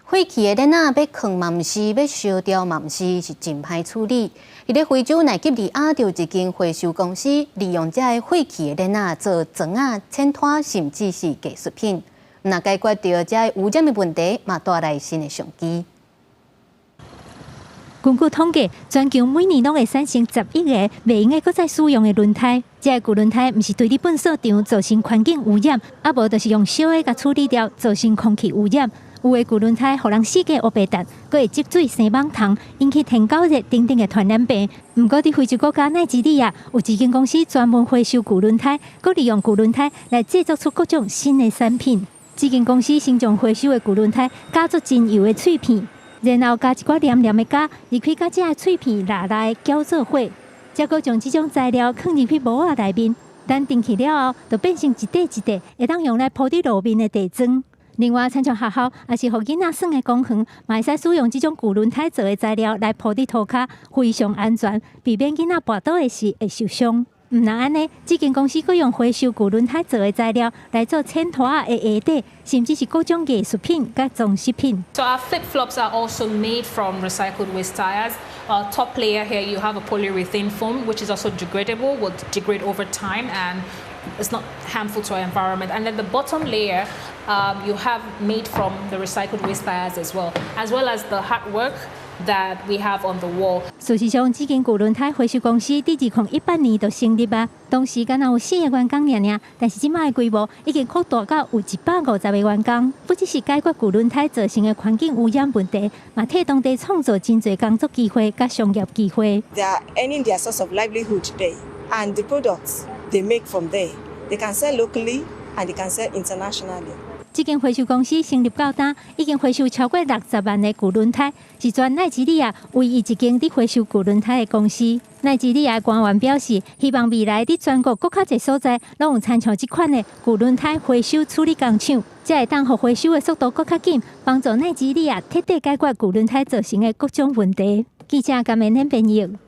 废弃的电仔要藏嘛毋是，要烧掉嘛毋是，是真歹处理。伫咧非洲奈及利亚，就一间回收公司利用这个废弃的电仔做砖仔、衬托，甚至是艺术品。那解决掉这污染的问题，嘛带来新的商机。根据统计，全球每年拢会产生11个未用的、搁再使用的轮胎。这个旧轮胎毋是对日本市场造成环境污染，啊无就是用烧的甲处理掉，造成空气污染。有的旧轮胎互人四界乌白蛋，搁会积水生蠓虫，引起天高热等等的传染病。不过，伫非洲国家奈及利亚，有一间公司专门回收旧轮胎，搁利用旧轮胎来制作出各种新的产品。这间公司先将回收的旧轮胎加做精油的脆片。然后加一寡黏黏的胶，离开甲这个脆片拿来搅做伙，再搁将这种材料放入去模仔内面，等定起了后，就变成一块一块，会当用来铺伫路面的地砖。另外，参像学校也是互囡仔耍的公园，嘛会使使用这种旧轮胎做的材料来铺伫涂骹，非常安全，避免囡仔跋倒的时会受伤。唔但安尼，这间公司佫用回收旧轮胎做的材料来做衬托的鞋底，甚至是各种艺术品甲装饰品。So our flip-flops are also made from recycled waste tires. Top layer here you have a polyurethane foam, which is also degradable, will degrade over time and it's not harmful to our environment. And then the bottom layer you have made from the recycled waste tires as well as the hard work that we have on the wall. 事实上，这间旧轮胎回收公司伫2018年就成立啊，当时敢若有4个员工尔，但是即卖的规模已经扩大到有150个员工。不只是解决旧轮胎造成的环境污染问题，嘛替当地创造真侪工作机会甲商业机会。They are earning their source of livelihood there, and the products they make from there, they can sell locally and they can sell internationally. 这间回收公司成立到今，已经回收超过60万的旧轮胎，是全奈及利亚唯一一间伫回收旧轮胎的公司。奈及利亚官员表示，希望未来伫全国更较侪所在，拢有参照这款的旧轮胎回收处理工厂，才会当互回收的速度更较紧，帮助奈及利亚彻底解决旧轮胎造成的各种问题。记者甘明天编译。